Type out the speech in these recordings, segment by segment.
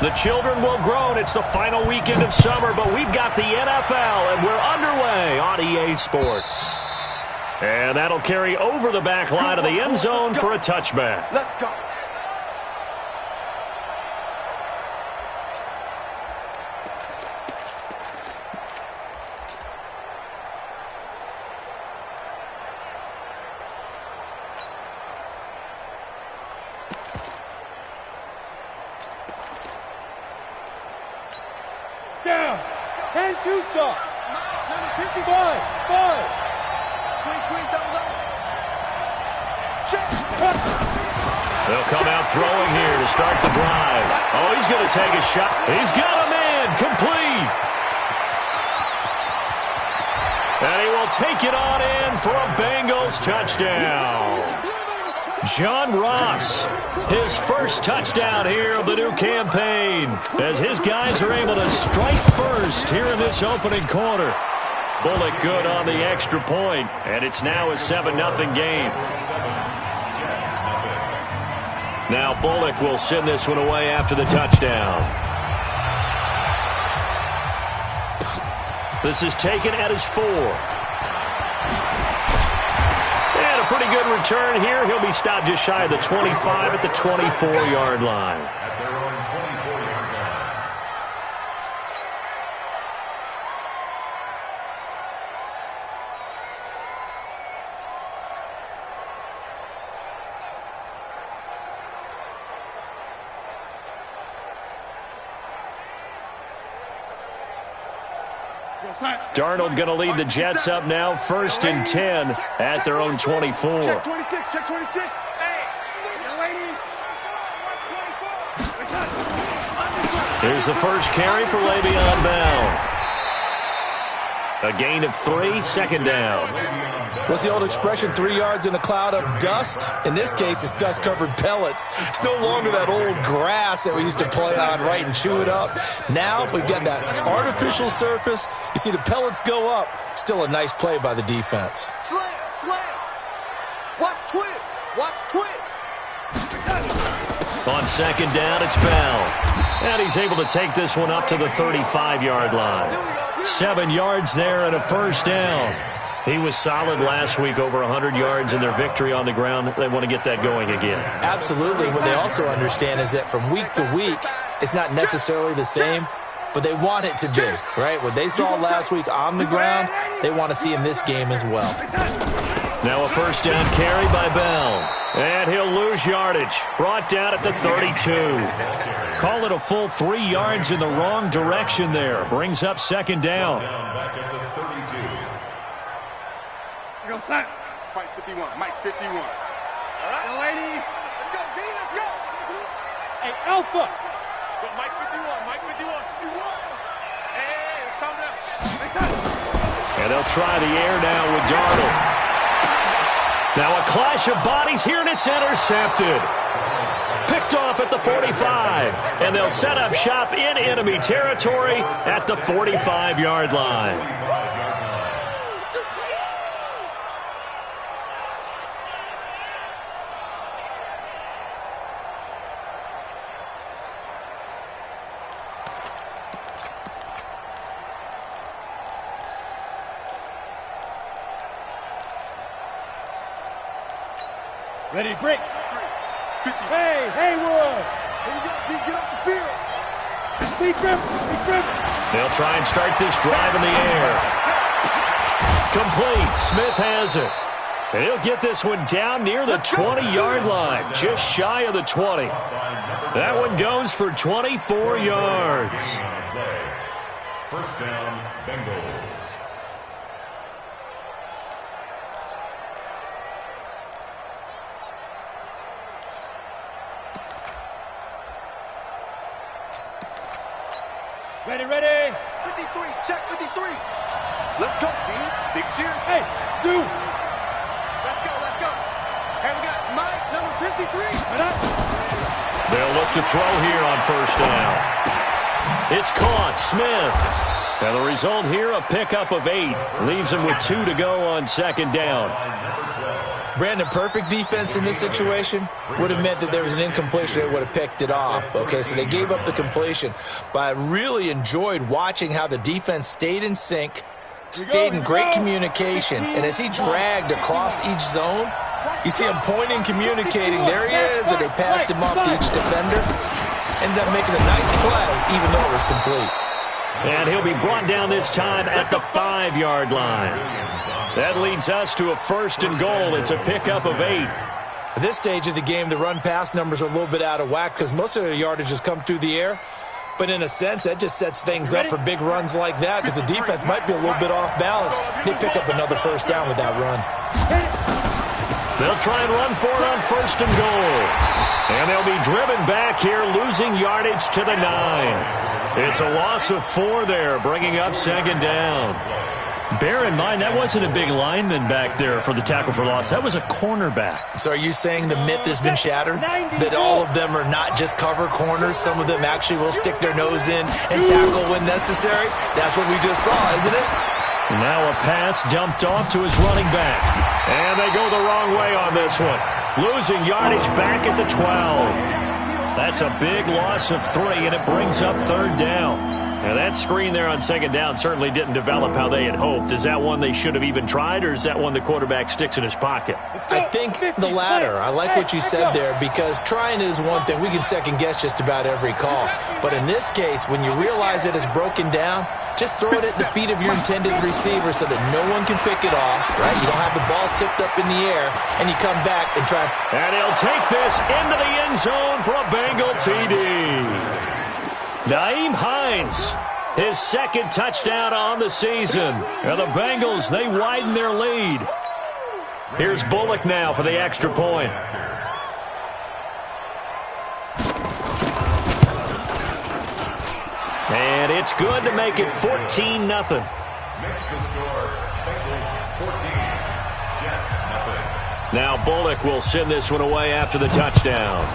The children will groan. It's the final weekend of summer, but we've got the NFL, and we're underway on EA Sports. And that'll carry over the back line of the end zone for a touchback. Let's go. Down. 10-2 stop. 5. Squeeze, double. Check. They'll come out throwing here to start the drive. Oh, he's going to take a shot. He's got a man. Complete. And he will take it on in for a Bengals touchdown. John Ross, his first touchdown here of the new campaign, as his guys are able to strike first here in this opening quarter. Bullock good on the extra point, and it's now a 7-0 game. Now Bullock will send this one away after the touchdown. This is taken at his 4. And a pretty good return here. He'll be stopped just shy of the 25 at the 24-yard line. Darnold going to lead the Jets up now, 1st and 10 at their own 24. Check 26. Hey, here's the first carry for Le'Veon Bell. A gain of 3, 2nd down. What's the old expression, 3 yards in a cloud of dust? In this case, it's dust-covered pellets. It's no longer that old grass that we used to play on, right, and chew it up. Now we've got that artificial surface. You see the pellets go up. Still a nice play by the defense. Slam. Watch twist. On 2nd down, it's Bell. And he's able to take this one up to the 35-yard line. 7 yards there and a 1st down. He was solid last week, over 100 yards in their victory on the ground. They want to get that going again. Absolutely. What they also understand is that from week to week, it's not necessarily the same, but they want it to be, right? What they saw last week on the ground, they want to see in this game as well. Now a 1st down carry by Bell. And he'll lose yardage. Brought down at the 32. Call it a full 3 yards in the wrong direction there. Brings up 2nd down. Go, Sack. Mike 51. All right. Yo, lady. Let's go, D. Let's go. Hey, Alpha. Go, Mike 51. Hey, it's something else. And they'll try the air now with Darnold. Now a clash of bodies here, and it's intercepted. Picked off at the 45. And they'll set up shop in enemy territory at the 45-yard line. Ready to break. Hey, Haywood. Here we go, G. Get off the field. Big grip. They'll try and start this drive in the air. Complete. Smith has it. And he'll get this one down near the 20-yard line, just shy of the 20. That one goes for 24 yards. 1st down, Bengals. Ready. 53. Check 53. Let's go, D. Big series. Hey, Sue. Let's go. Hey, we got Mike, number 53. They'll look to throw here on 1st down. It's caught. Smith. And the result here, a pickup of 8. Leaves him with 2 to go on 2nd down. Brandon, perfect defense in this situation would have meant that there was an incompletion that would have picked it off. Okay, so they gave up the completion. But I really enjoyed watching how the defense stayed in sync, stayed in great communication, and as he dragged across each zone, you see him pointing, communicating. There he is, and they passed him off to each defender. Ended up making a nice play, even though it was complete. And he'll be brought down this time at the 5-yard line. That leads us to a 1st and goal. It's a pickup of 8. At this stage of the game, the run-pass numbers are a little bit out of whack because most of the yardage has come through the air. But in a sense, that just sets things up for big runs like that because the defense might be a little bit off balance. They pick up another 1st down with that run. They'll try and run for it on 1st and goal. And they'll be driven back here, losing yardage to the 9. It's a loss of 4 there, bringing up 2nd down. Bear in mind, that wasn't a big lineman back there for the tackle for loss. That was a cornerback. So are you saying the myth has been shattered? That all of them are not just cover corners? Some of them actually will stick their nose in and tackle when necessary? That's what we just saw, isn't it? Now a pass dumped off to his running back. And they go the wrong way on this one. Losing yardage back at the 12. That's a big loss of 3, and it brings up 3rd down. Now, that screen there on 2nd down certainly didn't develop how they had hoped. Is that one they should have even tried, or is that one the quarterback sticks in his pocket? I think the latter. I like what you said there, because trying is one thing. We can second-guess just about every call. But in this case, when you realize it is broken down, just throw it at the feet of your intended receiver so that no one can pick it off, right? You don't have the ball tipped up in the air, and you come back and try. And he'll take this into the end zone for a Bengal TD. Nyheim Hines, his 2nd touchdown on the season. And the Bengals, they widen their lead. Here's Bullock now for the extra point. And it's good to make it 14-0. Next to score, Bengals 14, Jets nothing. Now Bullock will send this one away after the touchdown.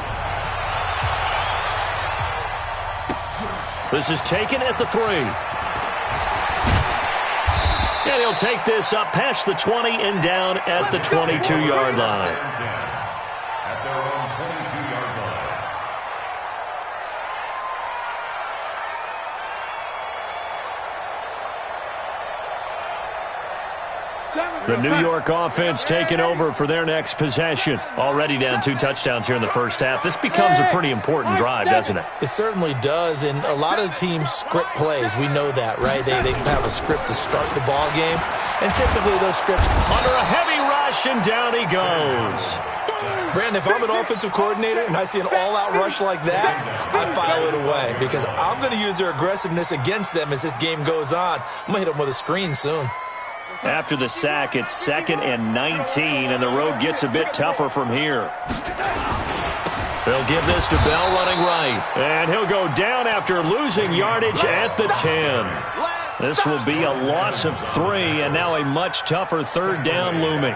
This is taken at the 3. And he'll take this up past the 20 and down at the 22-yard line. At their own 22-yard line. The New York offense taking over for their next possession. Already down 2 touchdowns here in the first half. This becomes a pretty important drive, doesn't it? It certainly does, and a lot of teams script plays. We know that, right? They have a script to start the ball game, and typically those scripts. Under a heavy rush, and down he goes. Brandon, if I'm an offensive coordinator and I see an all-out rush like that, I file it away because I'm going to use their aggressiveness against them as this game goes on. I'm going to hit them with a screen soon. After the sack, it's 2nd and 19, and the road gets a bit tougher from here. They'll give this to Bell running right, and he'll go down after losing yardage at the 10. This will be a loss of 3, and now a much tougher 3rd down looming.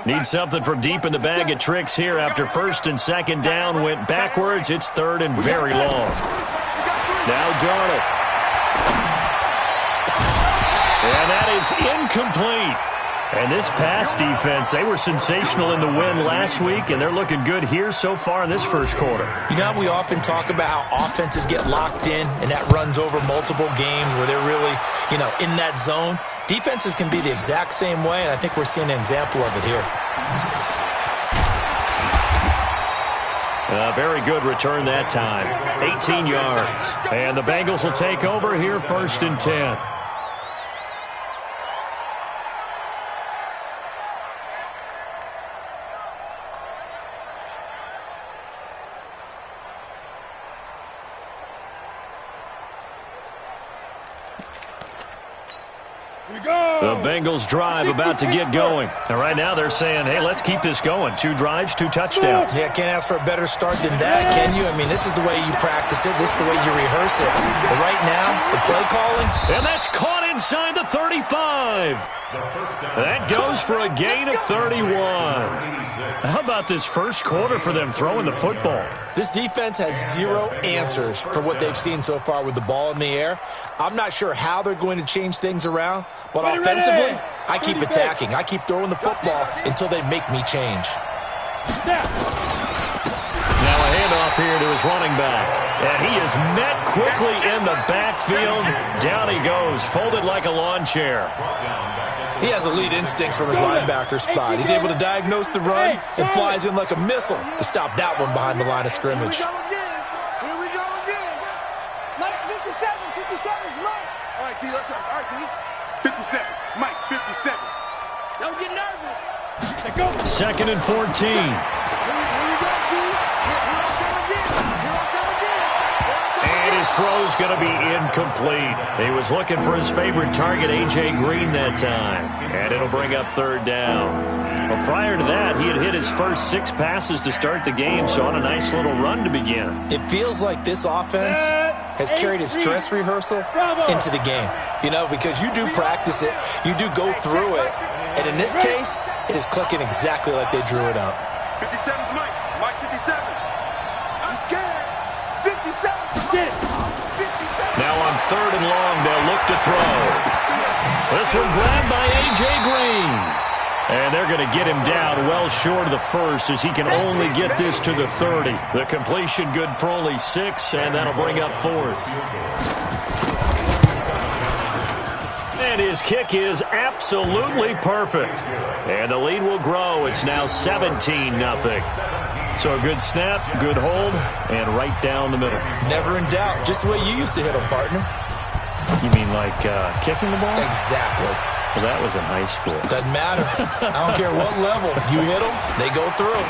Need something from deep in the bag of tricks here after 1st and 2nd down went backwards. It's 3rd and very long. Now Darnold. And that is incomplete. And this pass defense, they were sensational in the win last week, and they're looking good here so far in this first quarter. You know how we often talk about how offenses get locked in, and that runs over multiple games where they're really, in that zone? Defenses can be the exact same way, and I think we're seeing an example of it here. A very good return that time. 18 yards. And the Bengals will take over here 1st and 10. The Bengals drive about to get going. And right now they're saying, hey, let's keep this going. 2 drives, 2 touchdowns. Yeah, can't ask for a better start than that, can you? I mean, this is the way you practice it. This is the way you rehearse it. But right now, the play calling. And that's caught inside the 35. That goes for a gain of 31. How about this first quarter for them throwing the football? This defense has zero answers for what they've seen so far with the ball in the air. I'm not sure how they're going to change things around, but offensively, I keep attacking. I keep throwing the football until they make me change. Now a handoff here to his running back. And he is met quickly in the backfield. Down he goes, folded like a lawn chair. He has elite instincts from his linebacker spot. He's able to diagnose the run and flies in like a missile to stop that one behind the line of scrimmage. Here we go again. Mike's 57. 57's Mike. All right, T, let's talk. All right, T. 57. Mike, 57. Don't get nervous. Second and 14. Here we go, T. Here I come again. And his throw's going to be incomplete. He was looking for his favorite target, A.J. Green, that time. And it'll bring up third down. Well, prior to that, he had hit his first 6 passes to start the game, so on a nice little run to begin. It feels like this offense has carried its dress rehearsal into the game. You know, because you do practice it, you do go through it, and in this case, it is clicking exactly like they drew it up. 57's Mike. Mike, 57. I'm scared. 57. Now on third and long, they'll look to throw. This one grabbed by A.J. Green. And they're going to get him down well short of the first as he can only get this to the 30. The completion good for only 6, and that'll bring up fourth. And his kick is absolutely perfect. And the lead will grow. It's now 17-0. So a good snap, good hold, and right down the middle. Never in doubt. Just the way you used to hit them, partner. You mean like kicking the ball? Exactly. Well, that was in high school. Doesn't matter. I don't care what level. You hit them, they go through.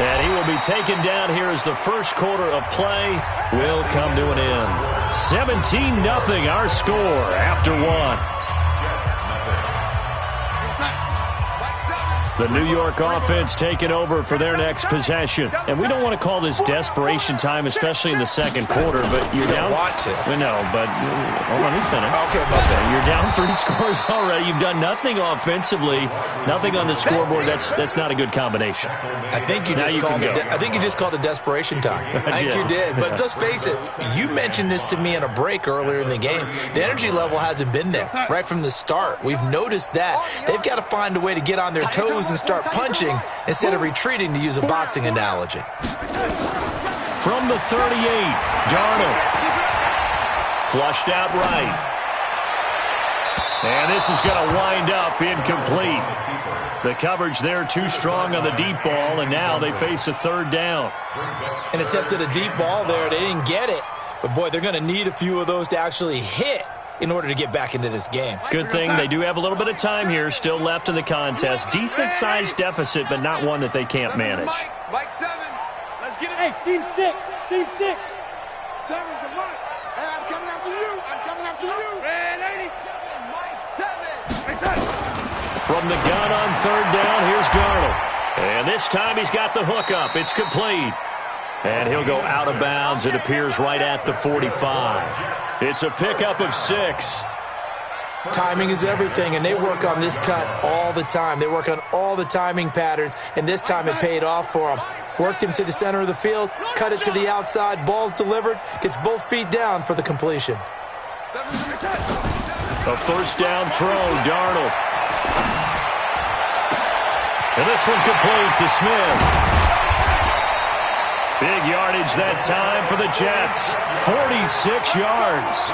And he will be taken down here as the first quarter of play will come to an end. 17-0 our score after 1. The New York offense taking over for their next possession. And we don't want to call this desperation time, especially in the second quarter, but you're down. Want to. We know, but let me finish. Okay. You're down 3 scores already. You've done nothing offensively, nothing on the scoreboard. That's not a good combination. I think you just called it desperation time. I think you did. But let's face it, you mentioned this to me in a break earlier in the game. The energy level hasn't been there right from the start. We've noticed that. They've got to find a way to get on their toes and start punching instead of retreating, to use a boxing analogy. From the 38, Darnold. Flushed out right. And this is going to wind up incomplete. The coverage there too strong on the deep ball, and now they face a third down. An attempt at a deep ball there. They didn't get it. But, boy, they're going to need a few of those to actually hit in order to get back into this game. Good thing they do have a little bit of time here still left in the contest. Decent-sized deficit, but not one that they can't manage. Mike 7. Let's get it. Hey, team 6. Team 6. 7's to Mike. Hey, I'm coming after you. I'm coming after you. Red 87. Mike 7. From the gun on third down, here's Darnold. And this time he's got the hook up. It's complete. And he'll go out of bounds. It appears right at the 45. It's a pickup of 6. Timing is everything, and they work on this cut all the time. They work on all the timing patterns, and this time it paid off for them. Worked him to the center of the field, cut it to the outside, ball's delivered, gets both feet down for the completion. A first down throw, Darnold. And this one complete to Smith. Big yardage that time for the Jets. 46 yards.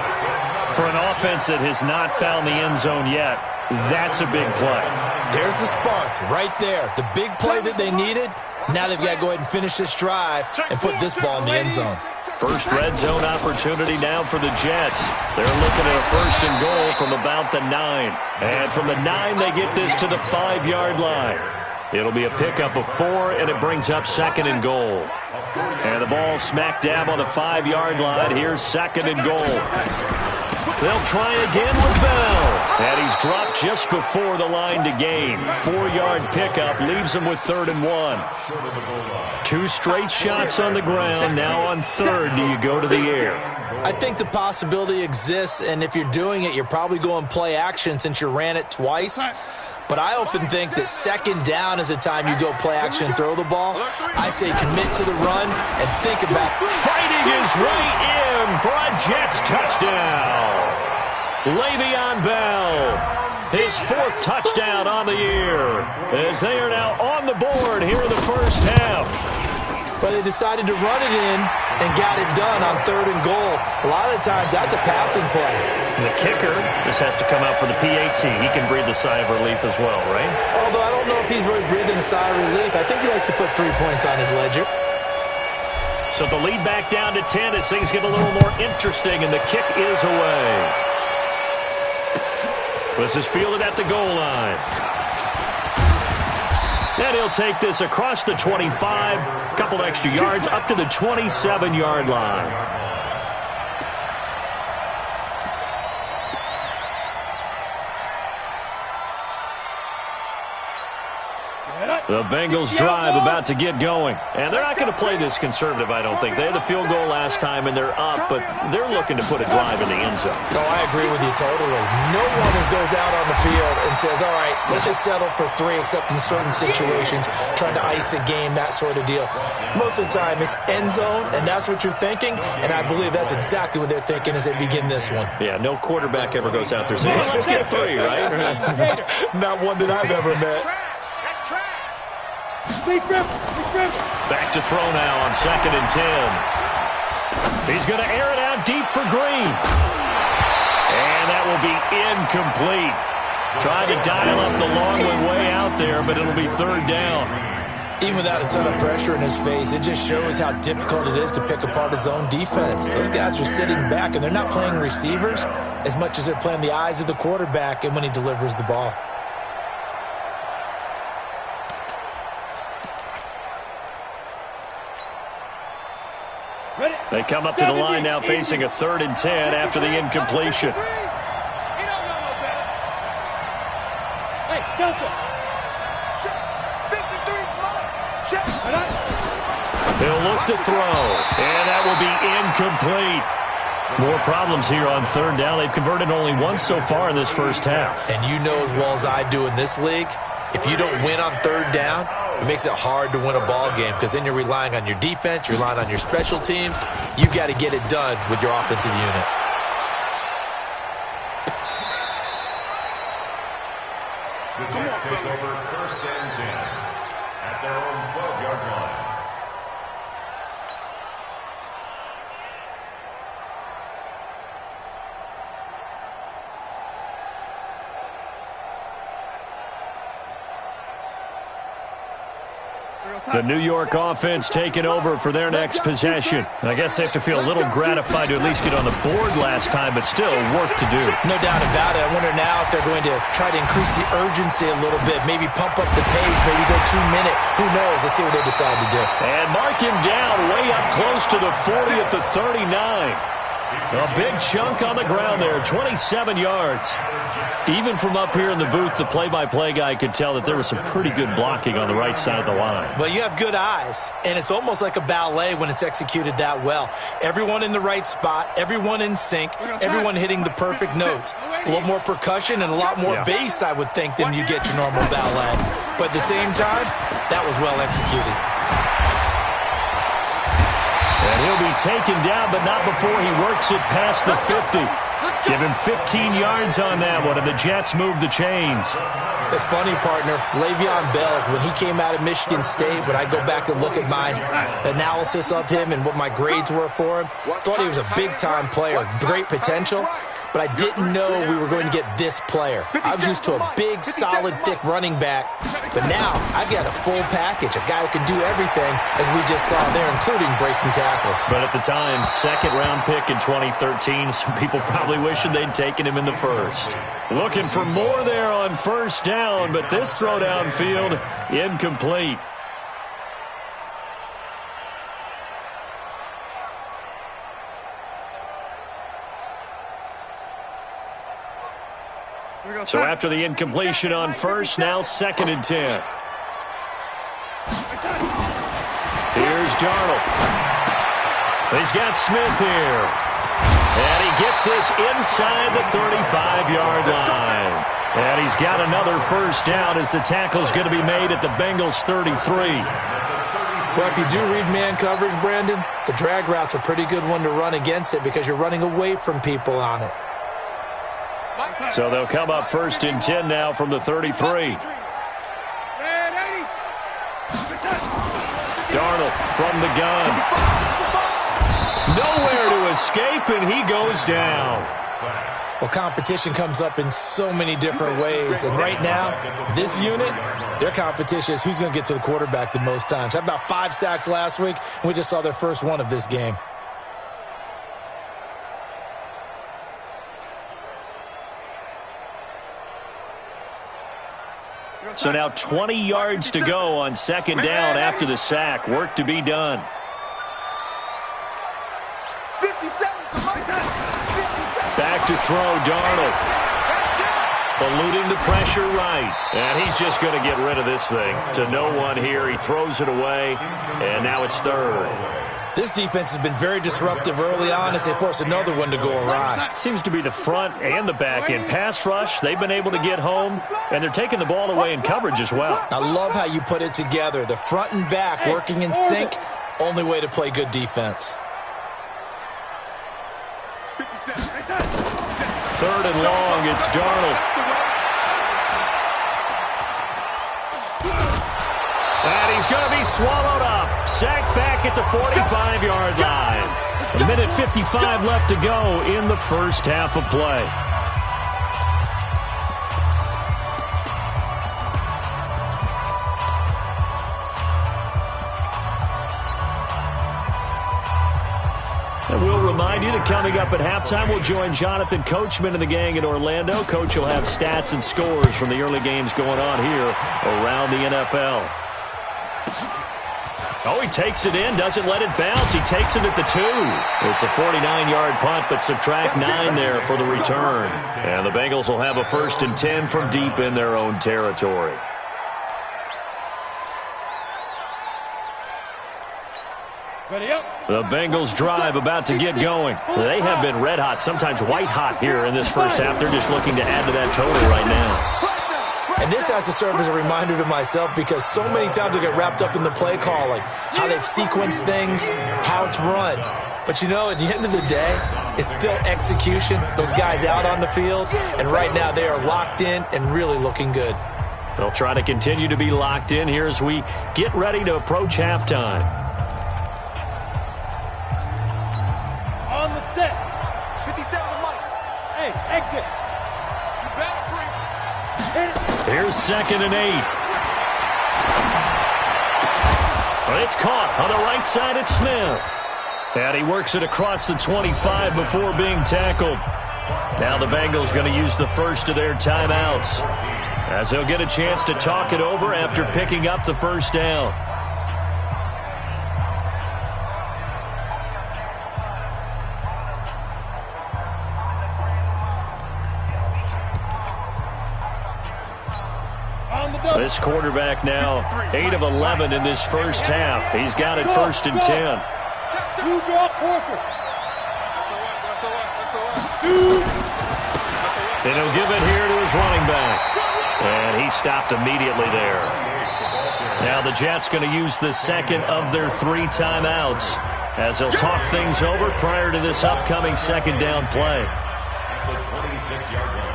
For an offense that has not found the end zone yet, that's a big play. There's the spark right there. The big play that they needed. Now they've got to go ahead and finish this drive and put this ball in the end zone. First red zone opportunity now for the Jets. They're looking at a first and goal from about the 9. And from the 9, they get this to the 5-yard line. It'll be a pickup of 4, and it brings up second and goal. And the ball smack dab on the 5-yard line. Here's second and goal. They'll try again with Bell. And he's dropped just before the line to gain. 4-yard pickup leaves him with 3rd and 1. 2 straight shots on the ground. Now on 3rd, do you go to the air? I think the possibility exists, and if you're doing it, you're probably going play action since you ran it twice. But I often think that 2nd down is the time you go play action and throw the ball. I say commit to the run and think about fighting his way in for a Jets touchdown. Le'Veon Bell, his 4th touchdown on the year, as they are now on the board here in the first half. But they decided to run it in and got it done on 3rd and goal. A lot of the times, that's a passing play. And the kicker just has to come out for the PAT. He can breathe a sigh of relief as well, right? Although I don't know if he's really breathing a sigh of relief. I think he likes to put 3 points on his ledger. So the lead back down to 10 as things get a little more interesting, and the kick is away. This is fielded at the goal line. And he'll take this across the 25, a couple extra yards, up to the 27-yard line. The Bengals drive about to get going. And they're not going to play this conservative, I don't think. They had the field goal last time, and they're up, but they're looking to put a drive in the end zone. Oh, I agree with you totally. No one goes out on the field and says, all right, let's just settle for 3, except in certain situations, trying to ice a game, that sort of deal. Most of the time, it's end zone, and that's what you're thinking, and I believe that's exactly what they're thinking as they begin this one. Yeah, no quarterback ever goes out there saying, hey, let's get 3, right? Not one that I've ever met. Back to throw now on 2nd and 10. He's going to air it out deep for Green. And that will be incomplete. Trying to dial up the long way out there, but it'll be 3rd down. Even without a ton of pressure in his face, it just shows how difficult it is to pick apart his own defense. Those guys are sitting back, and they're not playing receivers as much as they're playing the eyes of the quarterback and when he delivers the ball. They come up to the line now facing a 3rd and 10 after the incompletion. They'll look to throw, and that will be incomplete. More problems here on 3rd down. They've converted only once so far in this first half. And you know as well as I do in this league, if you don't win on 3rd down, it makes it hard to win a ball game because then you're relying on your defense, you're relying on your special teams. You've got to get it done with your offensive unit. The Jets take over 1st and 10 at their own 12-yard line. The New York offense taking over for their next possession. I guess they have to feel a little gratified to at least get on the board last time, but still work to do. No doubt about it. I wonder now if they're going to try to increase the urgency a little bit, maybe pump up the pace, maybe go 2-minute. Who knows? Let's see what they decide to do. And mark him down way up close to the 40 at the 39. A big chunk on the ground there, 27 yards. Even from up here in the booth, the play-by-play guy could tell that there was some pretty good blocking on the right side of the line. Well, you have good eyes, and it's almost like a ballet when it's executed that well. Everyone in the right spot, everyone in sync, everyone hitting the perfect notes. A little more percussion and a lot more bass, I would think, than you get your normal ballet. But at the same time, that was well executed. And he'll be taken down, but not before he works it past the 50. Give him 15 yards on that one, and the Jets move the chains. It's funny, partner. Le'Veon Bell, when he came out of Michigan State, when I go back and look at my analysis of him and what my grades were for him, thought he was a big-time player, great potential. But I didn't know we were going to get this player. I was used to a big, solid, thick running back. But now I've got a full package, a guy who can do everything, as we just saw there, including breaking tackles. But at the time, 2nd-round pick in 2013, some people probably wishing they'd taken him in the 1st. Looking for more there on 1st down, but this throw downfield, incomplete. So after the incompletion on first, now 2nd and 10. Here's Darnold. He's got Smith here. And he gets this inside the 35-yard line. And he's got another first down as the tackle's going to be made at the Bengals' 33. Well, if you do read man coverage, Brandon, the drag route's a pretty good one to run against it because you're running away from people on it. So they'll come up 1st and 10 now from the 33. Darnold from the gun. Nowhere to escape, and he goes down. Well, competition comes up in so many different ways. And right now, this unit, their competition is who's going to get to the quarterback the most times. Had about 5 sacks last week, and we just saw their first one of this game. So now 20 yards to go on 2nd down after the sack. Work to be done. 57. Back to throw, Darnold. Eluding the pressure right. And he's just going to get rid of this thing. To no one here. He throws it away. And now it's 3rd. This defense has been very disruptive early on as they force another one to go awry. Seems to be the front and the back end. Pass rush, they've been able to get home, and they're taking the ball away in coverage as well. I love how you put it together. The front and back working in sync, only way to play good defense. 3rd and long, it's Darnold. And he's going to be swallowed up. Sacked back at the 45-yard line. 1:55 left to go in the first half of play. And we'll remind you that coming up at halftime, we'll join Jonathan Coachman and the gang in Orlando. Coach will have stats and scores from the early games going on here around the NFL. Oh, he takes it in, doesn't let it bounce. He takes it at the 2. It's a 49-yard punt, but subtract 9 there for the return. And the Bengals will have a 1st and 10 from deep in their own territory. Ready up. The Bengals drive about to get going. They have been red hot, sometimes white hot here in this first half. They're just looking to add to that total right now. And this has to serve as a reminder to myself because so many times I get wrapped up in the play calling, how they've sequenced things, how it's run. But, you know, at the end of the day, it's still execution, those guys out on the field. And right now they are locked in and really looking good. They'll try to continue to be locked in here as we get ready to approach halftime. On the set. 57 to Mike. Hey, exit. You back, Hit it. Here's 2nd and 8. But it's caught on the right side at Smith. And he works it across the 25 before being tackled. Now the Bengals going to use the first of their timeouts, as they'll get a chance to talk it over after picking up the first down. This quarterback now 8 of 11 in this first half. He's got it 1st and 10. You draw Corker. And he'll give it here to his running back. And he stopped immediately there. Now the Jets going to use the 2nd of their 3 timeouts as they'll talk things over prior to this upcoming 2nd down play. At the 26-yard line.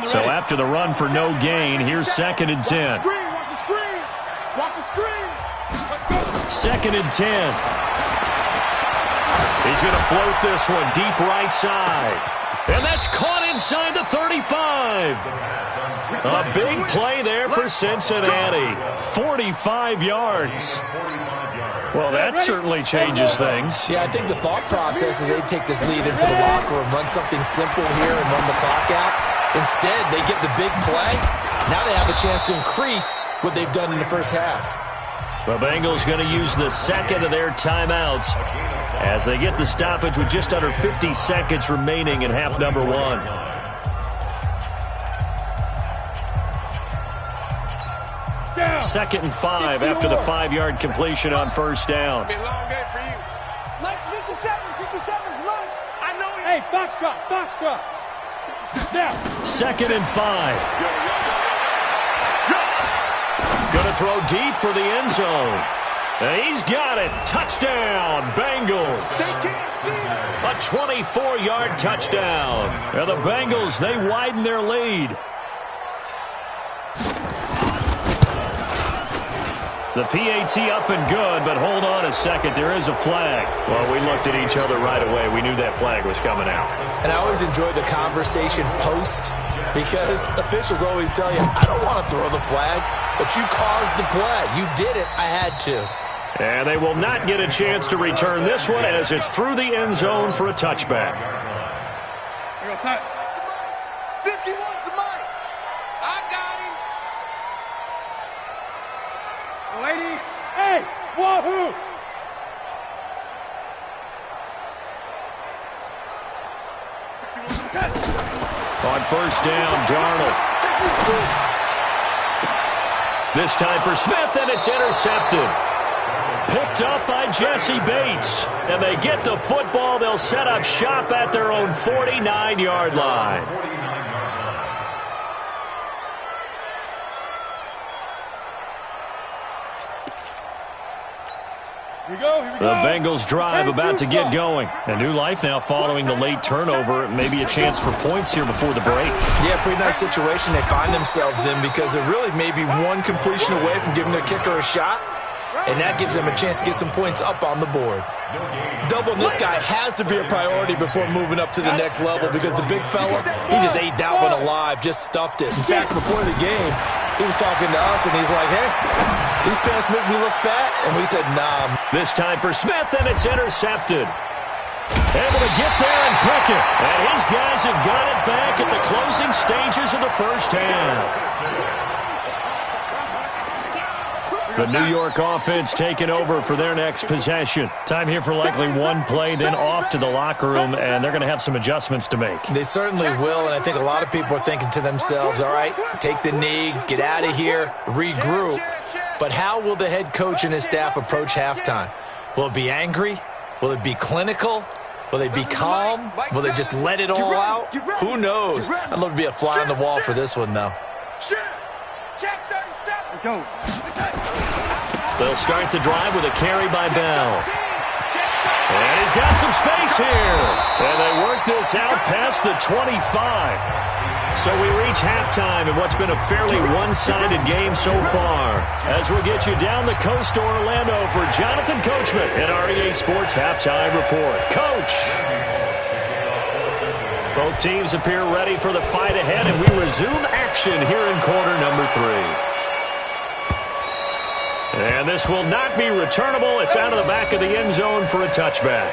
So after the run for no gain, here's 2nd and 10. Watch the screen. Watch the screen. 2nd and 10. He's going to float this one deep right side. And that's caught inside the 35. A big play there for Cincinnati. 45 yards. Well, that certainly changes things. Yeah, I think the thought process is they take this lead into the locker room, run something simple here and run the clock out. Instead, they get the big play. Now they have a chance to increase what they've done in the first half. The Bengals going to use the second of their timeouts as they get the stoppage with just under 50 seconds remaining in half number one. Second and 5 after the 5-yard completion on first down. It's been a long day for you. Mike's 57. 57's Mike. I know it. Hey, foxtrot, foxtrot. Now. Second and 5. Going to throw deep for the end zone. And he's got it. Touchdown, Bengals. They can't see it. A 24-yard touchdown. And the Bengals, they widen their lead. The PAT up and good, but hold on a second. There is a flag. Well, we looked at each other right away. We knew that flag was coming out. And I always enjoy the conversation post because officials always tell you, I don't want to throw the flag, but you caused the play. You did it. I had to. And they will not get a chance to return this one as it's through the end zone for a touchback. Here goes Hunt. 51's the Mike. I got him. Lady, hey, wahoo! On first down, Darnold. This time for Smith, and it's intercepted. Picked up by Jesse Bates. And they get the football. They'll set up shop at their own 49-yard line. Here we go, here we go. The Bengals drive about to get going. A new life now following the late turnover. Maybe a chance for points here before the break. Yeah, pretty nice situation they find themselves in because they're really maybe one completion away from giving their kicker a shot. And that gives them a chance to get some points up on the board. Doubling this guy has to be a priority before moving up to the next level because the big fella, he just ate that one alive, just stuffed it. In fact, before the game, he was talking to us, and he's like, hey, these pants make me look fat. And we said, nah. This time for Smith, and it's intercepted. Able to get there and pick it. And his guys have got it back at the closing stages of the first half. The New York offense taking over for their next possession. Time here for likely one play, then off to the locker room, and they're going to have some adjustments to make. They certainly will, and I think a lot of people are thinking to themselves, all right, take the knee, get out of here, regroup. But how will the head coach and his staff approach halftime? Will it be angry? Will it be clinical? Will they be calm? Will they just let it all out? Who knows? I'd love to be a fly on the wall for this one, though. Check 37. Let's go. They'll start the drive with a carry by Bell. And he's got some space here. And they work this out past the 25. So we reach halftime in what's been a fairly one-sided game so far. As we'll get you down the coast to Orlando for Jonathan Coachman at REA Sports Halftime Report. Coach! Both teams appear ready for the fight ahead, and we resume action here in quarter number 3. And this will not be returnable. It's out of the back of the end zone for a touchback.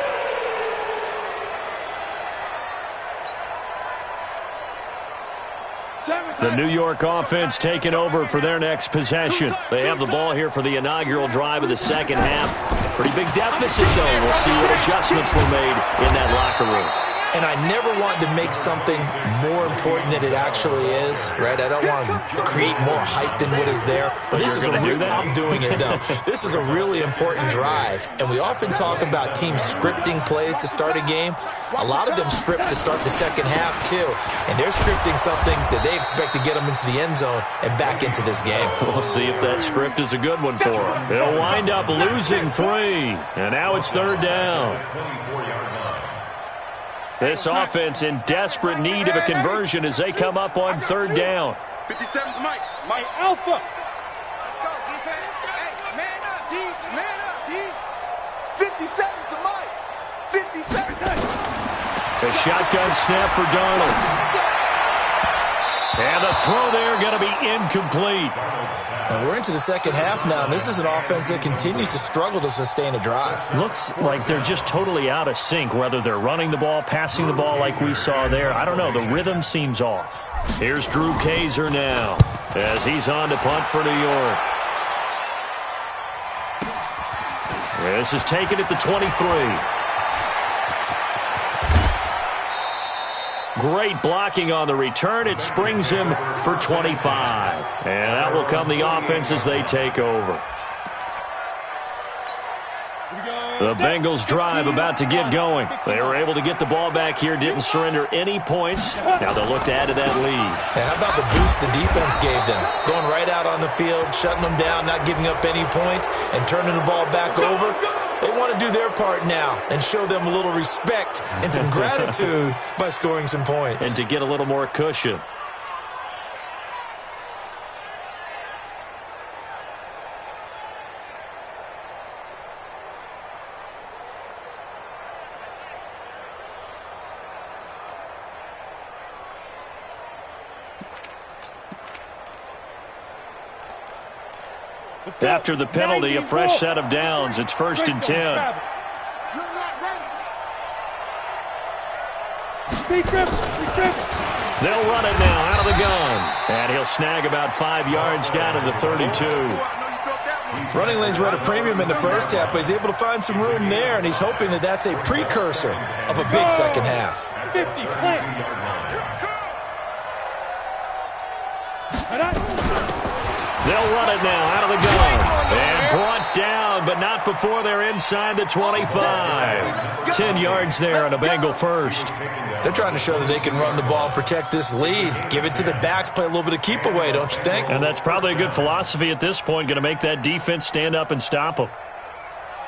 The New York offense taking over for their next possession. They have the ball here for the inaugural drive of the second half. Pretty big deficit, though. We'll see what adjustments were made in that locker room. And I never want to make something more important than it actually is, right? I don't want to create more hype than what is there. But this is I'm doing it, though. This is a really important drive. And we often talk about teams scripting plays to start a game. A lot of them script to start the second half, too. And they're scripting something that they expect to get them into the end zone and back into this game. We'll see if that script is a good one for them. They'll wind up losing 3. And now it's third down. This offense in desperate need of a conversion as they come up on third down. 57's Mike. Mike Alpha. Let's go, defense. Hey, man up, D. Man up, D. 57's the Mike. 57. A shotgun snap for Darnold. And the throw there going to be incomplete. And we're into the second half now, and this is an offense that continues to struggle to sustain a drive. Looks like they're just totally out of sync, whether they're running the ball, passing the ball like we saw there. I don't know. The rhythm seems off. Here's Drew Kaiser now as he's on to punt for New York. This is taken at the 23. Great blocking on the return. It springs him for 25. And that will come the offense as they take over. The Bengals drive about to get going. They were able to get the ball back here, didn't surrender any points. Now they'll look to add to that lead. Hey, how about the boost the defense gave them? Going right out on the field, shutting them down, not giving up any points, and turning the ball back over. They want to do their part now and show them a little respect and some gratitude by scoring some points. And to get a little more cushion. After the penalty, a fresh set of downs. It's 1st and 10. They'll run it now out of the gun. And he'll snag about 5 yards down to the 32. Running lanes were at a premium in the first half, but he's able to find some room there, and he's hoping that that's a precursor of a big second half. 50, They'll run it now out of the gun. And brought down, but not before they're inside the 25. 10 yards there on a Bengal first. They're trying to show that they can run the ball and protect this lead. Give it to the backs, play a little bit of keep away, don't you think? And that's probably a good philosophy at this point. Going to make that defense stand up and stop them.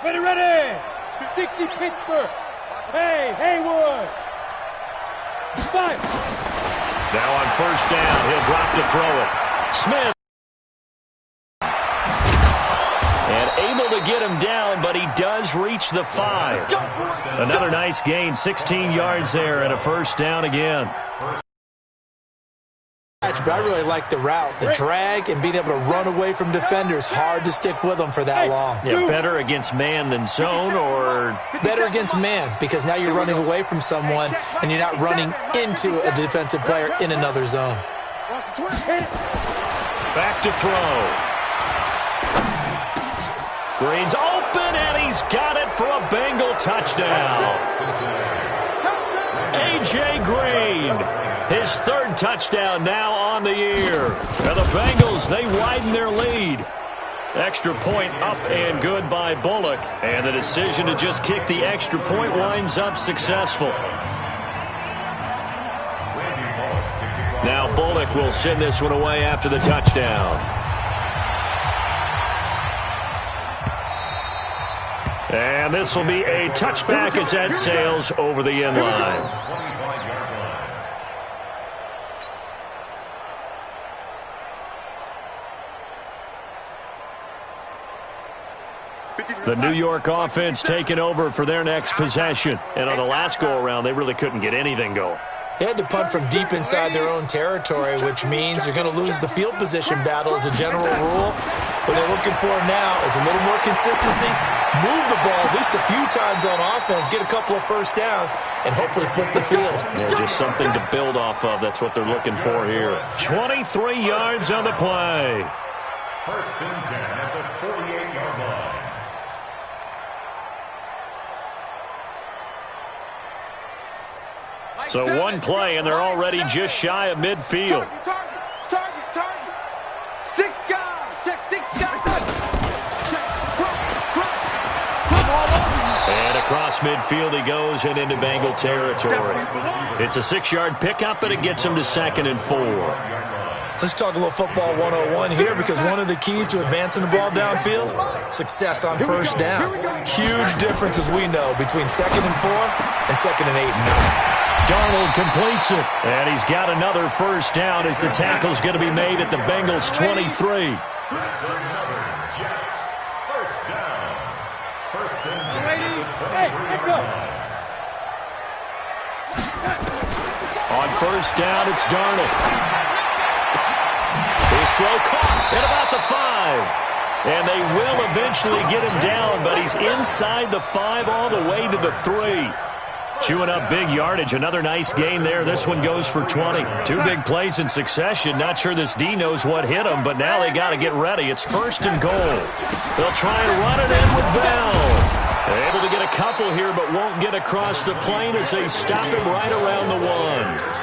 Ready. 60 Pittsburgh. Hey, Haywood. 5. Now on 1st down, he'll drop to throw it. Smith. And able to get him down, but he does reach the 5. Another nice gain, 16 yards there, and a 1st down again. But I really like the route, the drag, and being able to run away from defenders. Hard to stick with them for that long. Yeah, better against man than zone, or better against man, because now you're running away from someone and you're not running into a defensive player in another zone. Back to throw. Green's open, and he's got it for a Bengal touchdown. A.J. Green, his 3rd touchdown now on the year. And the Bengals, they widen their lead. Extra point up and good by Bullock. And the decision to just kick the extra point winds up successful. Now Bullock will send this one away after the touchdown. And this will be a touchback as that sails over the end line. The New York offense taking over for their next possession. And on the last go-around, they really couldn't get anything going. They had to punt from deep inside their own territory, which means you're going to lose the field position battle as a general rule. What they're looking for now is a little more consistency, move the ball at least a few times on offense, get a couple of 1st downs, and hopefully flip the field. Yeah, just something to build off of. That's what they're looking for here. 23 yards on the play. 1st and 10 at the 48-yard line. So one play, and they're already just shy of midfield. Target. 6 guys. Check 6 guys. Check. And across midfield he goes and into Bengal territory. It's a 6-yard pickup, and it gets him to 2nd and 4. Let's talk a little football 101 here, because one of the keys to advancing the ball downfield, success on 1st down. Huge difference, as we know, between 2nd and 4 and 2nd and 8 and 9. Darnold completes it, and he's got another 1st down as the tackle's going to be made at the Bengals' 23. That's another Jets. 1st down. 1st and 10. Hey, go. On 1st down, it's Darnold. throw caught at about the 5. And they will eventually get him down, but he's inside the 5 all the way to the 3. Chewing up big yardage. Another nice gain there. This one goes for 20. 2 big plays in succession. Not sure this D knows what hit him, but now they got to get ready. It's 1st and goal. They'll try and run it in with Bell. They're able to get a couple here, but won't get across the plane as they stop him right around the 1.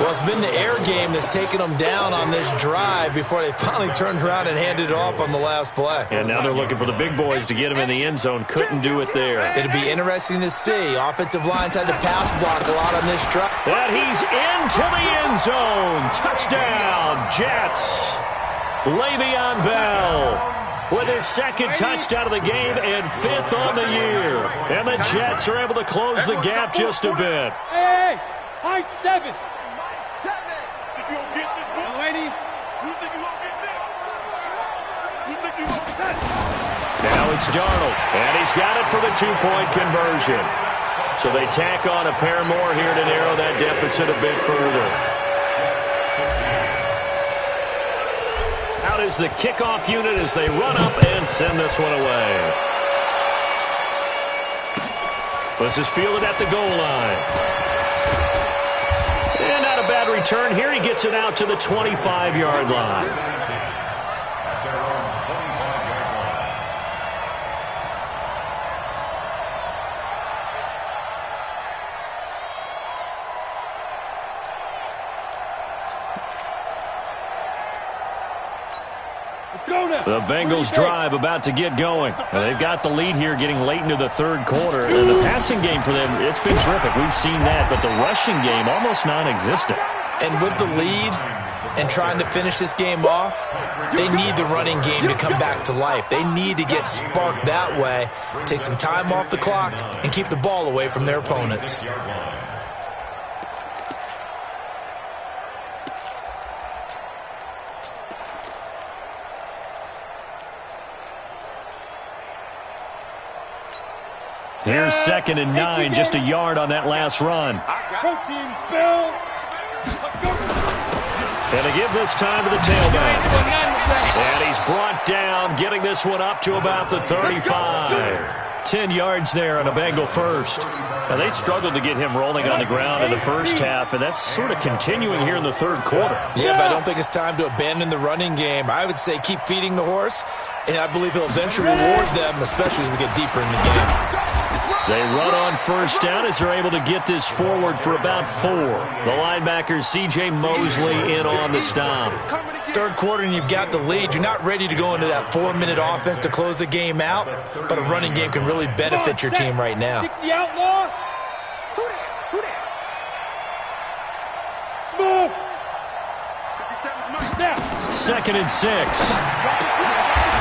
Well, it's been the air game that's taken them down on this drive before they finally turned around and handed it off on the last play. And now they're looking for the big boys to get him in the end zone. Couldn't do it there. It'll be interesting to see. Offensive lines had to pass block a lot on this drive. That he's into the end zone. Touchdown, Jets. Le'Veon Bell with his 2nd touchdown of the game and 5th on the year. And the Jets are able to close the gap just a bit. Hey, high 7. Now it's Darnold, and he's got it for the 2-point conversion. So they tack on a pair more here to narrow that deficit a bit further. Out is the kickoff unit as they run up and send this one away. This is fielded at the goal line. And not a bad return here. He gets it out to the 25-yard line. The Bengals drive about to get going. And they've got the lead here getting late into the 3rd quarter. And the passing game for them, it's been terrific. We've seen that, but the rushing game almost non-existent. And with the lead and trying to finish this game off, they need the running game to come back to life. They need to get sparked that way, take some time off the clock, and keep the ball away from their opponents. Here's 2nd and 9, just a yard on that last run. Protein spill. And they give this time to the tailback. And he's brought down, getting this one up to about the 35. 10 yards there on a Bengal first. Now, they struggled to get him rolling on the ground in the first half, and that's sort of continuing here in the 3rd quarter. Yeah, but I don't think it's time to abandon the running game. I would say keep feeding the horse, and I believe he'll eventually reward them, especially as we get deeper in the game. They run on 1st down as they're able to get this forward for about 4. The linebacker, C.J. Mosley, in on the stop. 3rd quarter and you've got the lead. You're not ready to go into that 4-minute offense to close the game out, but a running game can really benefit your team right now. 60 outlaw. Who that? Smooth. 2nd and 6.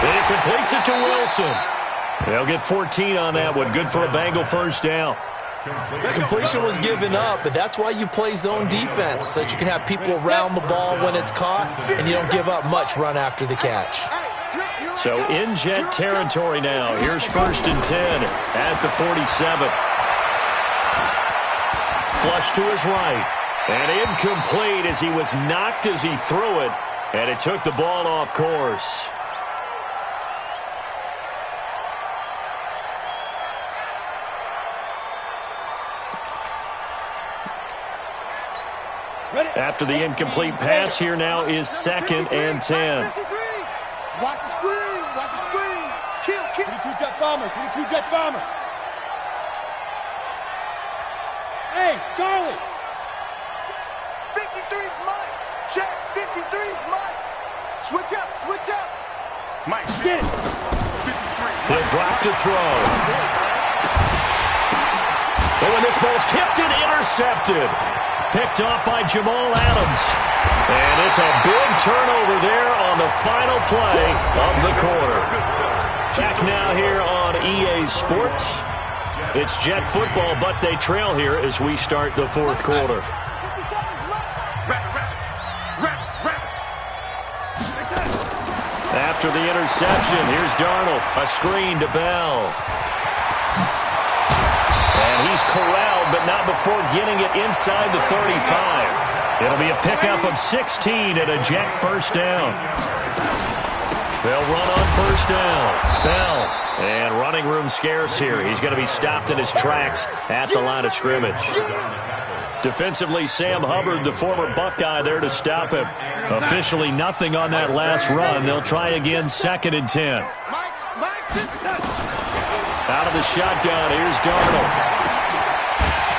And he completes it to Wilson. They'll get 14 on that one. Good for a Bengal 1st down. The completion was given up, but that's why you play zone defense, so that you can have people around the ball when it's caught, and you don't give up much run after the catch. So in Jet territory now. Here's 1st and 10 at the 47. Flush to his right. And incomplete as he was knocked as he threw it, and it took the ball off course. After the incomplete pass, here now is 2nd and 10. Watch the screen. Watch the screen. Kill. 22 jet bomber. 22 jet bomber. Hey, Charlie. 53's Mike. Check. 53's Mike. Switch up. Mike, get it. 53. He'll drop to throw. Oh, and this ball's tipped and intercepted. Picked off by Jamal Adams. And it's a big turnover there on the final play of the quarter. Back now here on EA Sports. It's Jet football, but they trail here as we start the 4th quarter. After the interception, here's Darnold. A screen to Bell. And he's corralled, but not before getting it inside the 35. It'll be a pickup of 16 and a Jet first down. They'll run on first down. Bell. And running room scarce here. He's going to be stopped in his tracks at the line of scrimmage. Defensively, Sam Hubbard, the former Buckeye, there to stop him. Officially nothing on that last run. They'll try again, 2nd and 10. Out of the shotgun, here's Darnold.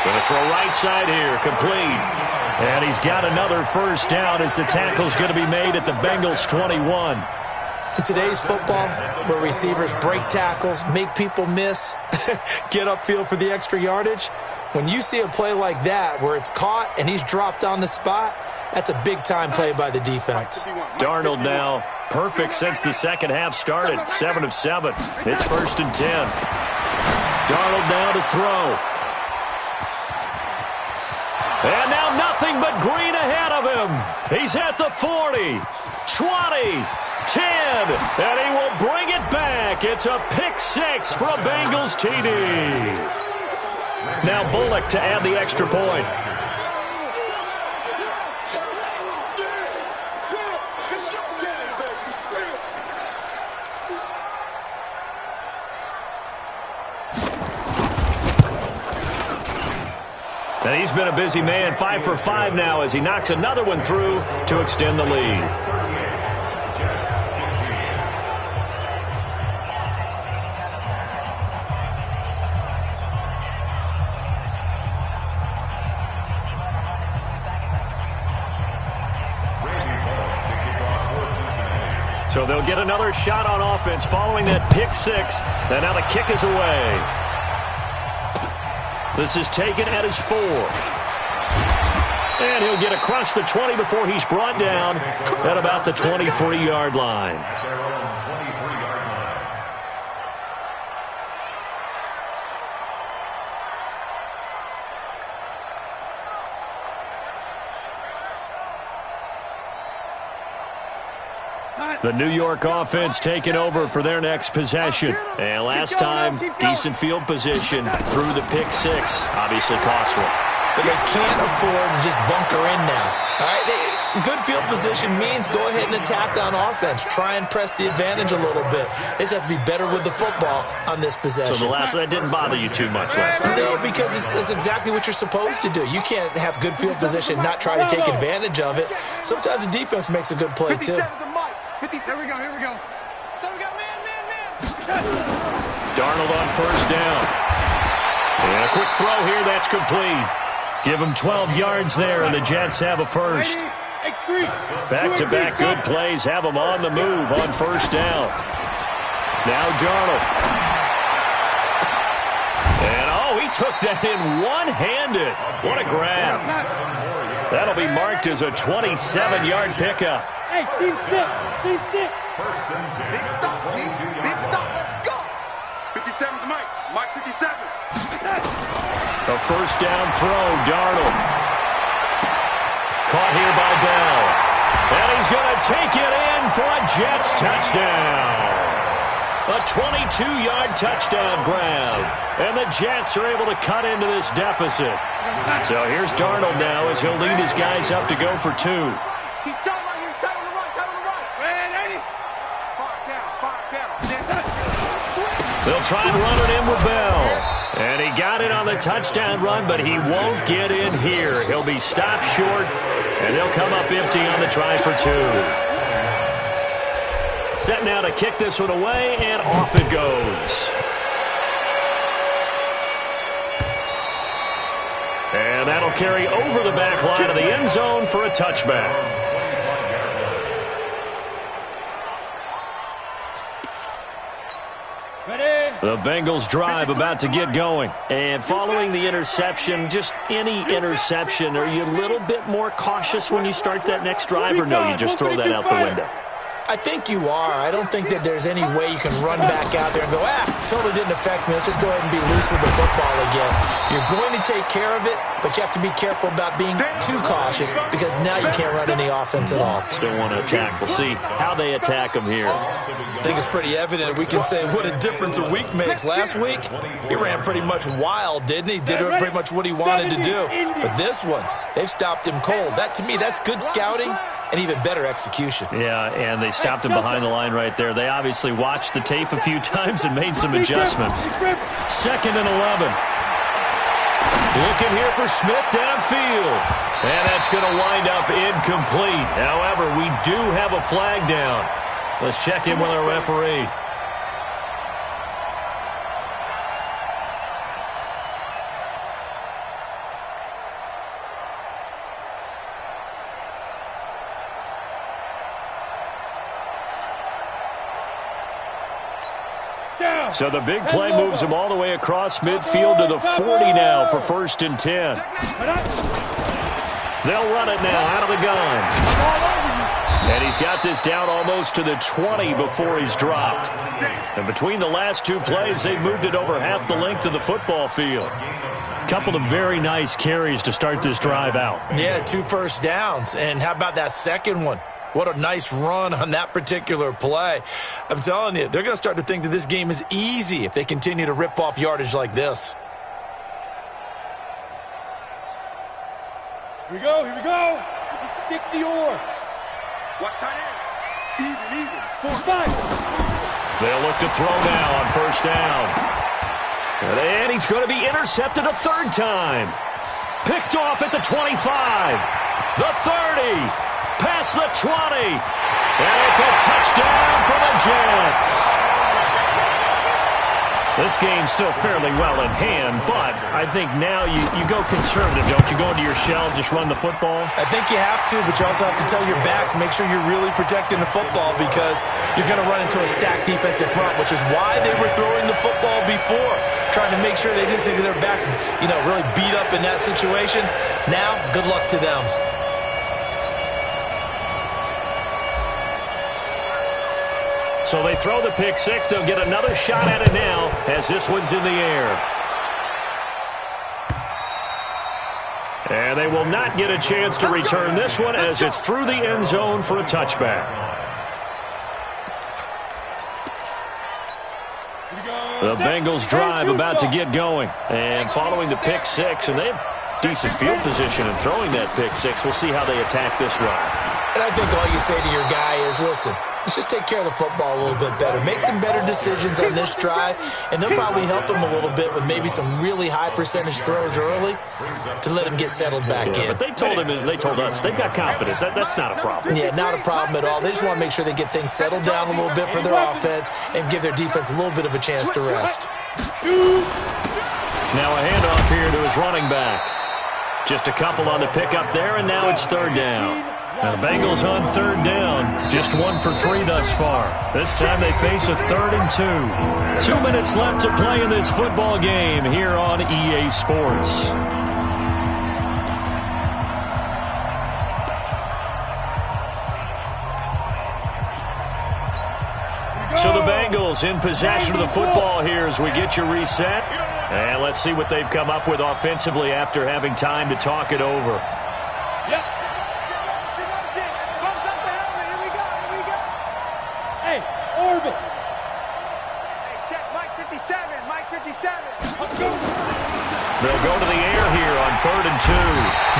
Going to throw right side here, complete. And he's got another first down as the tackle's going to be made at the Bengals' 21. In today's football, where receivers break tackles, make people miss, get upfield for the extra yardage, when you see a play like that where it's caught and he's dropped on the spot, that's a big-time play by the defense. Darnold now perfect since the second half started, 7 of 7. It's 1st and 10. Darnold now to throw. And now nothing but green ahead of him. He's at the 40, 20, 10, and he will bring it back. It's a pick 6 for a Bengals TD. Now Bullock to add the extra point. And he's been a busy man, 5 for 5 now as he knocks another one through to extend the lead. So they'll get another shot on offense following that pick 6. And now the kick is away. This is taken at his 4. And he'll get across the 20 before he's brought down at about the 23-yard line. The New York offense taking over for their next possession. And last time, decent field position through the pick 6. Obviously costly. But they can't afford to just bunker in now. All right, good field position means go ahead and attack on offense. Try and press the advantage a little bit. They just have to be better with the football on this possession. So that didn't bother you too much last time? No, because it's exactly what you're supposed to do. You can't have good field position, not try to take advantage of it. Sometimes the defense makes a good play, too. Here we go. So we got man. Darnold on first down. And a quick throw here, that's complete. Give him 12 yards there, and the Jets have a first. Back-to-back good plays have them on the move on first down. Now Darnold. And, he took that in one-handed. What a grab. That'll be marked as a 27-yard pickup. Hey, team 6. First and 10. Big stop, let's go. 57's Mike. Mike 57. A first down throw, Darnold. Caught here by Bell. And he's going to take it in for a Jets touchdown. A 22-yard touchdown grab. And the Jets are able to cut into this deficit. So here's Darnold now as he'll lead his guys up to go for 2. He's tight right here. Tight on the right. Ready? 5 down. They'll try and run it in with Bell. And he got it on the touchdown run, but he won't get in here. He'll be stopped short, and they'll come up empty on the try for 2. Set now to kick this one away, and off it goes. And that'll carry over the back line of the end zone for a touchback. The Bengals drive about to get going. And following the interception, just any interception, are you a little bit more cautious when you start that next drive, or no, you just throw that out the window? I think you are. I don't think that there's any way you can run back out there and go, totally didn't affect me. Let's just go ahead and be loose with the football again. You're going to take care of it, but you have to be careful about being too cautious because now you can't run any offense at all. Still want to attack. We'll see how they attack him here. I think it's pretty evident. We can say what a difference a week makes. Last week, he ran pretty much wild, didn't he? Did pretty much what he wanted to do. But this one, they've stopped him cold. That, to me, that's good scouting and even better execution. Yeah, and they stopped him behind the line right there. They obviously watched the tape a few times and made some adjustments. 2nd and 11. Looking here for Smith downfield. And that's going to wind up incomplete. However, we do have a flag down. Let's check in with our referee. So the big play moves him all the way across midfield to the 40 now for 1st and 10. They'll run it now out of the gun. And he's got this down almost to the 20 before he's dropped. And between the last 2 plays, they've moved it over half the length of the football field. Couple of very nice carries to start this drive out. Yeah, 2 first downs. And how about that second one? What a nice run on that particular play. I'm telling you, they're going to start to think that this game is easy if they continue to rip off yardage like this. Here we go, here we go. It's a 60 or. Watch tight end. Even. 5. They'll look to throw now on 1st down. And he's going to be intercepted a 3rd time. Picked off at the 25. The 30. Past the 20. And it's a touchdown for the Jets. This game's still fairly well in hand, but I think now you go conservative, don't you? Go into your shell, just run the football? I think you have to, but you also have to tell your backs, make sure you're really protecting the football because you're going to run into a stacked defensive front, which is why they were throwing the football before, trying to make sure they didn't get their backs, really beat up in that situation. Now, good luck to them. So they throw the pick 6. They'll get another shot at it now as this one's in the air. And they will not get a chance to return this one as it's through the end zone for a touchback. The Bengals drive about to get going. And following the pick 6, and they have decent field position in throwing that pick 6. We'll see how they attack this drive. And I think all you say to your guy is, listen, let's just take care of the football a little bit better. Make some better decisions on this drive, and they'll probably help him a little bit with maybe some really high percentage throws early to let him get settled back in. But they told us they've got confidence. That's not a problem. Yeah, not a problem at all. They just want to make sure they get things settled down a little bit for their offense and give their defense a little bit of a chance to rest. Now a handoff here to his running back. Just a couple on the pickup there, and now it's 3rd down. Now the Bengals on 3rd down. Just 1 for 3 thus far. This time they face a 3rd and 2. 2 minutes left to play in this football game here on EA Sports. So the Bengals in possession of the football here as we get you reset. And let's see what they've come up with offensively after having time to talk it over. Yep. Hey, orbit. Hey, check Mike 57. Mike 57. Let's go. They'll go to the air here on 3rd and 2.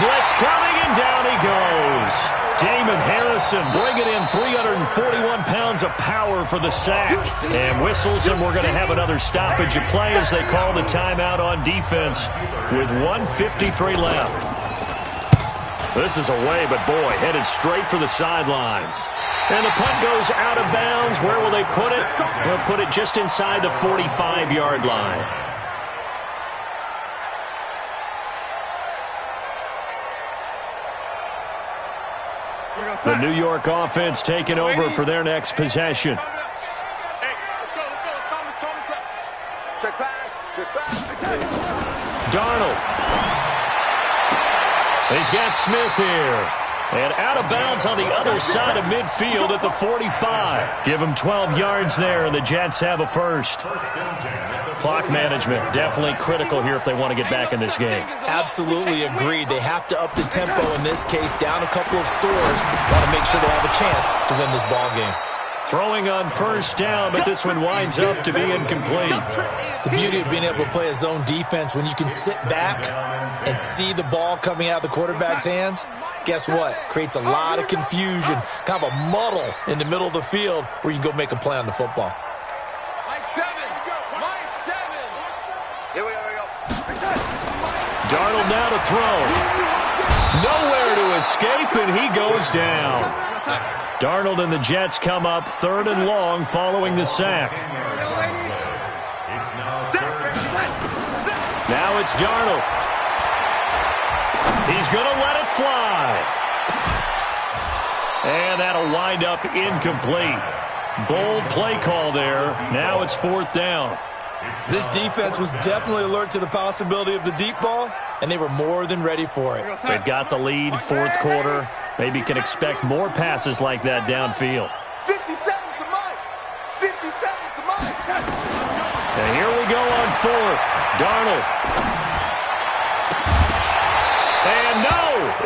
Blitz coming, and down he goes. Damon Harrison bringing in 341 pounds of power for the sack. And whistles, and we're going to have another stoppage of play as they call the timeout on defense with 1:53 left. This is away, but boy, headed straight for the sidelines. And the punt goes out of bounds. Where will they put it? They'll put it just inside the 45-yard line. The New York offense taking over for their next possession. Hey, let's go. Check pass. Darnold. He's got Smith here. And out of bounds on the other side of midfield at the 45. Give them 12 yards there, and the Jets have a first. Clock management, definitely critical here if they want to get back in this game. Absolutely agreed. They have to up the tempo in this case, down a couple of scores. Want to make sure they have a chance to win this ball game. Throwing on first down, but this one winds up to be incomplete. The beauty of being able to play a zone defense when you can sit back and see the ball coming out of the quarterback's hands, guess what? Creates a lot of confusion, kind of a muddle in the middle of the field where you can go make a play on the football. Mike 7. Mike 7. Here we go. Darnold now to throw. Nowhere to escape, and he goes down. Darnold and the Jets come up 3rd and long following the sack. Now it's Darnold. He's going to let it fly. And that'll wind up incomplete. Bold play call there. Now it's 4th down. This defense was definitely alert to the possibility of the deep ball, and they were more than ready for it. They've got the lead, 4th quarter. Maybe can expect more passes like that downfield. 57's the Mike. 57's the Mike. And here we go on 4th. Darnold. And no,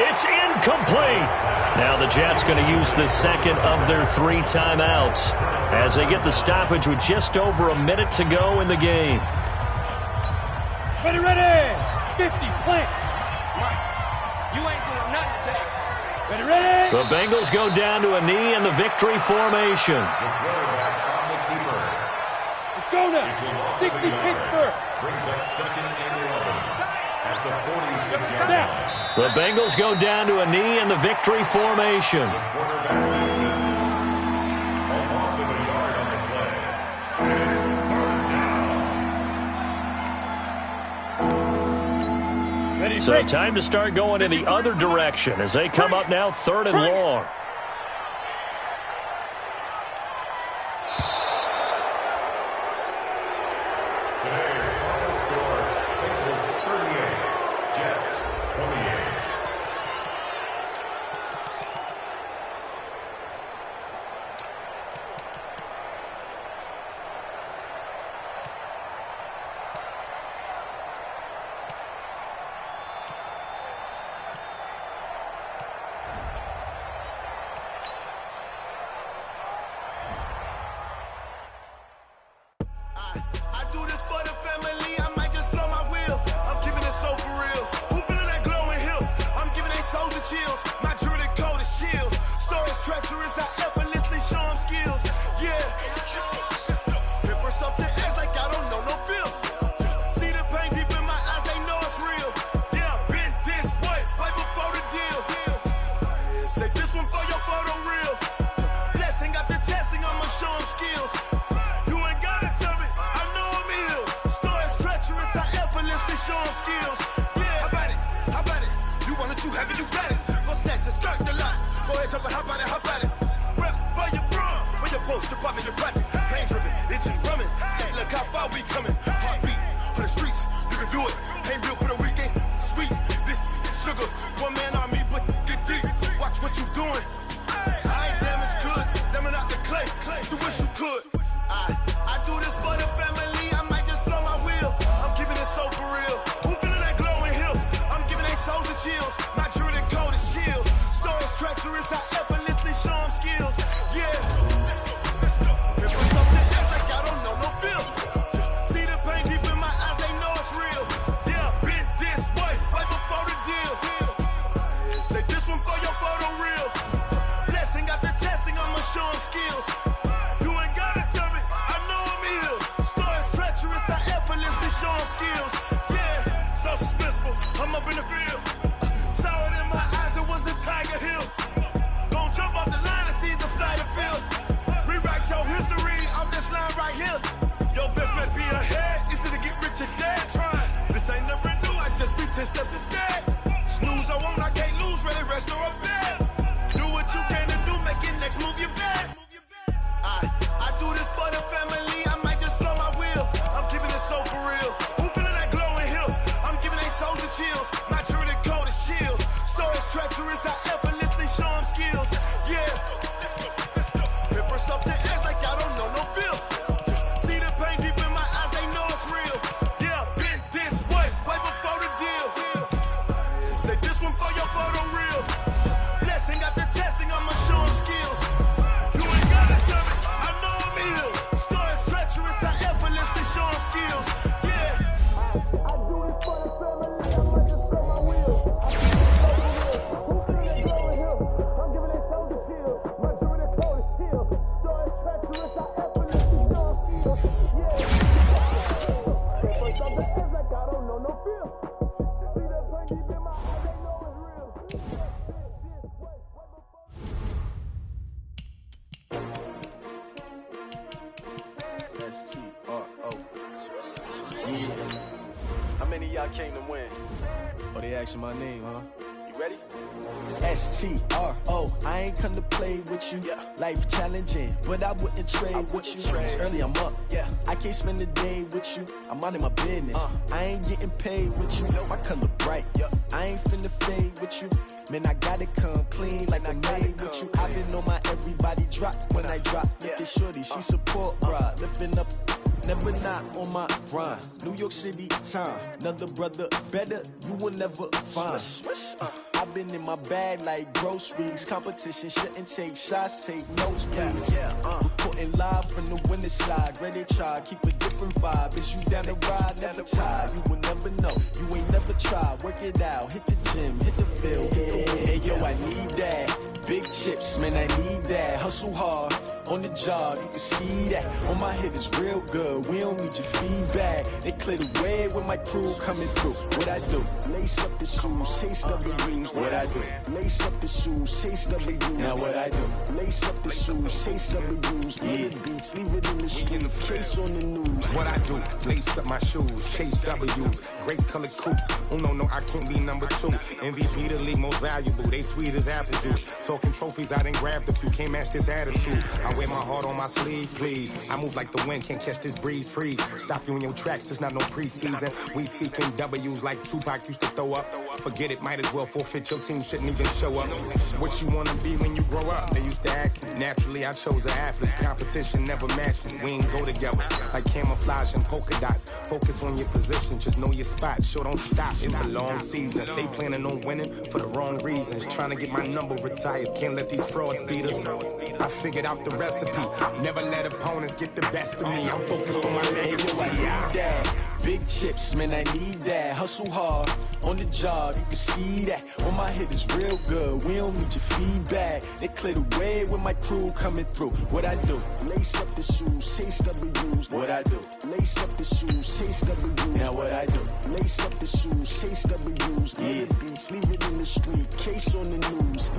it's incomplete. Now the Jets going to use the second of their 3 timeouts as they get the stoppage with just over a minute to go in the game. Ready. 50, plant. Mike, you ain't doing nothing today. Ready. The Bengals go down to a knee in the victory formation. Let's go now. 60 Pittsburgh. Brings up 2nd and 11 at the 46-yard Snap. line. The Bengals go down to a knee in the victory formation. Quarterback has it. A loss of a yard on the play. And it's 3rd down. Ready, So break. time to start going in the other direction as they come up now 3rd and long. Today's final score, Bengals 38, Jets 28. I came to win. Oh, they asking my name, huh? You ready? STRO, I ain't come to play with you. Life challenging, but I wouldn't trade with you. It's early, I'm up. I can't spend the day with you. I'm minding my business. I ain't getting paid with you. My color bright. I ain't finna fade with you. Man, I gotta come clean like I made with you. I've been on my everybody drop when I drop. Look at shorty, she support ride. Lifting up, never not on my grind. New York City time, another brother better, you will never find. I've been in my bag like groceries. Competition shouldn't take shots, take notes, please. Reporting live from the winter side. Ready to try, keep a different vibe. Is you down the ride, never tired. You will never know, you ain't never tried. Work it out, hit the gym, hit the field. Hey yo, I need that. Big chips, man, I need that. Hustle hard, on the job, you can see that. On my head is real good, we don't need your feedback. They clear the way with my crew coming through. What I do? Lace up the shoes, chase W's. What I do? Lace up the shoes, chase W's. Now what I do? Lace up the shoes, chase W's. Yeah, beats, leave it in the street, case on the news. What I do? Lace up my shoes, chase W's. Great colored coops. Oh no, I can't be number 2. MVP the league most valuable. They sweet as apple juice. Talking trophies, I didn't grab the few. Can't match this attitude. I wear my heart on my sleeve, please. I move like the wind, can't catch this breeze, freeze. Stop you in your tracks, there's not no preseason. We seeking W's like Tupac used to throw up. Forget it, might as well forfeit. Your team shouldn't even show up. What you wanna be when you grow up? They used to ask me. Naturally, I chose an athlete. Competition never matched me. We ain't go together like camouflage and polka dots. Focus on your position, just know your spot. Sure, don't stop. It's a long season. They planning on winning for the wrong reasons. Trying to get my number retired. Can't let these frauds beat us. I figured out the recipe. Never let opponents get the best of me. I'm focused on my legacy. I need that. Big chips, man, I need that. Hustle hard, on the job, you can see that. On my head is real good, we don't need your feedback. They clear the way with my crew coming through. What I do? Lace up the shoes, chase W's. What I do? Lace up the shoes, chase W's. Now what I do? Lace up the shoes, chase W's. Yeah, beats, leave it in the street, case on the news.